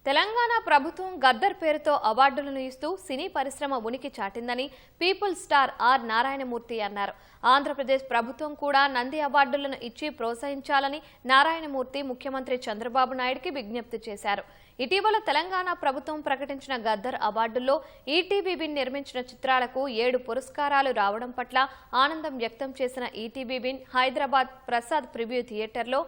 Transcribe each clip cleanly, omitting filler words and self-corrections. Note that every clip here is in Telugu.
తెలంగాణ ప్రభుత్వం గద్దర్ పేరుతో అవార్డులను ఇస్తూ సినీ పరిశ్రమ ఉనికి చాటిందని పీపుల్ స్టార్ ఆర్ నారాయణమూర్తి అన్నారు. ఆంధ్రప్రదేశ్ ప్రభుత్వం కూడా నంది అవార్డులను ఇచ్చి ప్రోత్సహించాలని నారాయణమూర్తి ముఖ్యమంత్రి చంద్రబాబు నాయుడుకి విజ్ఞప్తి చేశారు. ఇటీవల తెలంగాణ ప్రభుత్వం ప్రకటించిన గద్దర్ అవార్డుల్లో ఈటీవీ విన్ నిర్మించిన చిత్రాలకు 7 పురస్కారాలు రావడం పట్ల ఆనందం వ్యక్తం చేసిన ETV win Hyderabad Prasad preview థియేటర్లో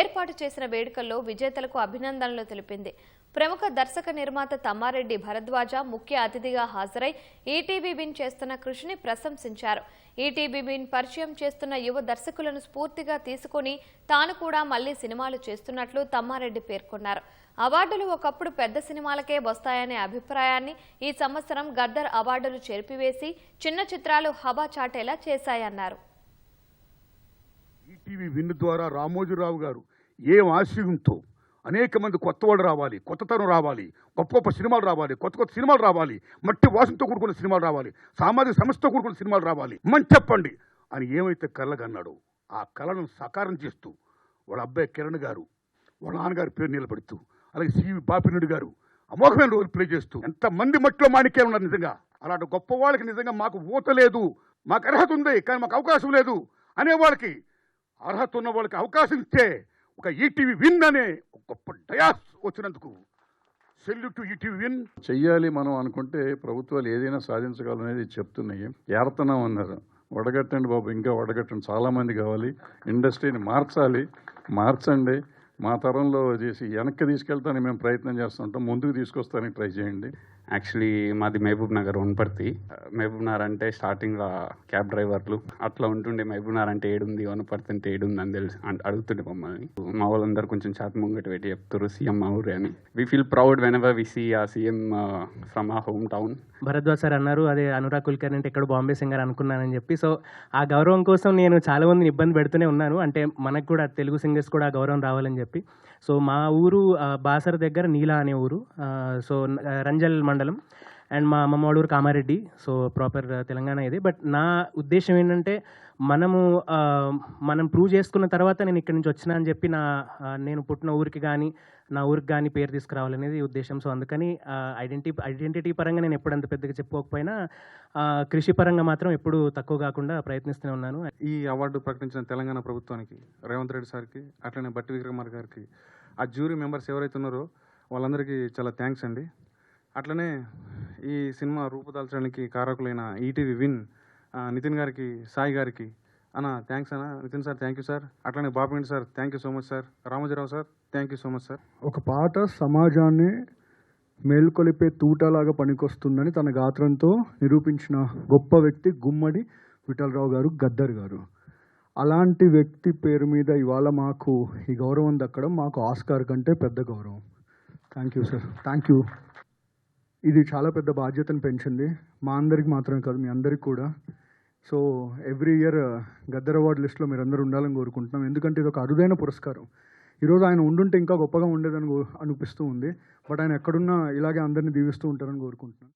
ఏర్పాటు చేసిన వేడుకల్లో విజేతలకు అభినందనలు తెలిపింది. ప్రముఖ దర్శక నిర్మాత తమ్మారెడ్డి భరద్వాజ ముఖ్య అతిథిగా హాజరై ఈటీవీ విన్ చేస్తున్న కృషిని ప్రశంసించారు. ఈటీవీ విన్ పరిచయం చేస్తున్న యువ దర్శకులను స్ఫూర్తిగా తీసుకుని తాను కూడా మళ్లీ సినిమాలు చేస్తున్నట్లు తమ్మారెడ్డి పేర్కొన్నారు. అవార్డులు ఒకప్పుడు పెద్ద సినిమాలకే వస్తాయనే అభిప్రాయాన్ని ఈ సంవత్సరం గద్దర్ అవార్డులు చెరిపివేసి చిన్న చిత్రాలు హవా చాటేలా చేశాయన్నారు. ఈటీవీ విన్ ద్వారా రామోజీరావు గారు ఏం ఆశయంతో అనేక మంది కొత్తవాళ్ళు రావాలి, కొత్తతనం రావాలి, గొప్ప గొప్ప సినిమాలు రావాలి, కొత్త కొత్త సినిమాలు రావాలి, మట్టి వాసనతో కూడుకున్న సినిమాలు రావాలి, సామాజిక సమస్యతో కూడుకున్న సినిమాలు రావాలి, మంచి చెప్పండి అని ఏమైతే కలగన్నాడో ఆ కళను సాకారం చేస్తూ వాళ్ళ అబ్బాయి కిరణ్ గారు వాళ్ళ నాన్నగారి పేరు నిలబెడుతూ అలాగే సివి బాపిరెడ్డి గారు అమోఘమైన రోల్ ప్లే చేస్తూ ఎంతమంది మట్టిలో మాణిక్యాలు ఉన్నారు. నిజంగా అలాంటి గొప్ప వాళ్ళకి నిజంగా మాకు ఊత లేదు, మాకు అర్హత ఉంది కానీ మాకు అవకాశం లేదు అనే వాళ్ళకి అర్హత ఉన్న వాళ్ళకి అవకాశం ఇస్తే ఒక ఈటీవీ విన్ అనే గొప్ప డయాస్ వచ్చినందుకు సెల్యూట్ టు ఈటీవీ విన్. చెయ్యాలి మనం అనుకుంటే ప్రభుత్వాలు ఏదైనా సాధించగలనేది చెప్తున్నాయి. ఏరుతున్నాం అన్నారు, వడగట్టండి బాబు, ఇంకా వడగట్టండి, చాలామంది కావాలి, ఇండస్ట్రీని మార్చండి, మా తరంలో చేసి వెనక్కి తీసుకెళ్తానికి మేము ప్రయత్నం చేస్తుంటాం, ముందుకు తీసుకొస్తానికి ట్రై చేయండి. యాక్చువల్లీ మాది మహబూబ్ నగర్ వనపర్తి. మహబూబ్ నగర్ అంటే స్టార్టింగ్లో క్యాబ్ డ్రైవర్లు అట్లా ఉంటుండే. మహబూబ్ నగర్ అంటే ఏడుంది, వనపర్తి అంటే ఏడుంది అని తెలిసి అడుగుతుండే మమ్మల్ని. మా వాళ్ళందరూ కొంచెం చేత ముంగట పెట్టి చెప్తారు సీఎం మా ఊరే అని. We feel proud whenever we see a CM from a home town. Bharadwaj sir అన్నారు, అదే అనురాగ్ కుల్కర్ని అంటే ఎక్కడ బాంబే సింగర్ అనుకున్నానని చెప్పి. సో ఆ గౌరవం కోసం నేను చాలా మందిని ఇబ్బంది పెడుతూనే ఉన్నాను. అంటే మనకు కూడా తెలుగు సింగర్స్ కూడా ఆ గౌరవం రావాలని చెప్పి. సో మా ఊరు బాసర్ దగ్గర నీలా అనే ఊరు, సో రంజల్ మండలం, అండ్ మా అమ్మమ్మ వాళ్ళ ఊరు కామారెడ్డి. సో ప్రాపర్ తెలంగాణ ఇది. బట్ నా ఉద్దేశం ఏంటంటే మనం ప్రూవ్ చేసుకున్న తర్వాత నేను ఇక్కడి నుంచి వచ్చినా అని చెప్పి నేను పుట్టిన ఊరికి కానీ నా ఊరికి కానీ పేరు తీసుకురావాలనేది ఉద్దేశం. సో అందుకని ఐడెంటిటీ పరంగా నేను ఎప్పుడు అంత పెద్దగా చెప్పుకోకపోయినా కృషి పరంగా మాత్రం ఎప్పుడు తక్కువ కాకుండా ప్రయత్నిస్తూనే ఉన్నాను. ఈ అవార్డు ప్రకటించిన తెలంగాణ ప్రభుత్వానికి, రేవంత్ రెడ్డి సార్కి, అట్లనే బట్టి విక్రమార్ గారికి, ఆ జ్యూరీ మెంబర్స్ ఎవరైతే ఉన్నారో వాళ్ళందరికీ చాలా థ్యాంక్స్ అండి. అట్లనే ఈ సినిమా రూపుదాల్చడానికి కారకులైన ఈటీవీ విన్ నితిన్ గారికి, సాయి గారికి అన్న థ్యాంక్స్ అన్న. Nitin sir thank you sir. అట్లనే Bapireddy sir thank you so much sir. Ramoji Rao sir thank you so much sir. ఒక పాట సమాజాన్ని మేల్కొలిపే తూటలాగా పనికొస్తుందని తన గాత్రంతో నిరూపించిన గొప్ప వ్యక్తి గుమ్మడి విఠలరావు గారు, గద్దర్ గారు. అలాంటి వ్యక్తి పేరు మీద ఇవాళ మాకు ఈ గౌరవం దక్కడం మాకు ఆస్కార్ కంటే పెద్ద గౌరవం. Thank you sir, thank you. ఇది చాలా పెద్ద బాధ్యతను పెంచింది, మా అందరికి మాత్రమే కాదు మీ అందరికి కూడా. So every year Gaddar award లిస్ట్లో మీరు అందరూ ఉండాలని కోరుకుంటున్నాం. ఎందుకంటే ఇది ఒక అరుదైన పురస్కారం. ఈరోజు ఆయన ఉండుంటే ఇంకా గొప్పగా ఉండేదని అనిపిస్తూ ఉంది. బట్ ఆయన ఎక్కడున్నా ఇలాగే అందరినీ దీవిస్తూ ఉంటారని కోరుకుంటున్నాను.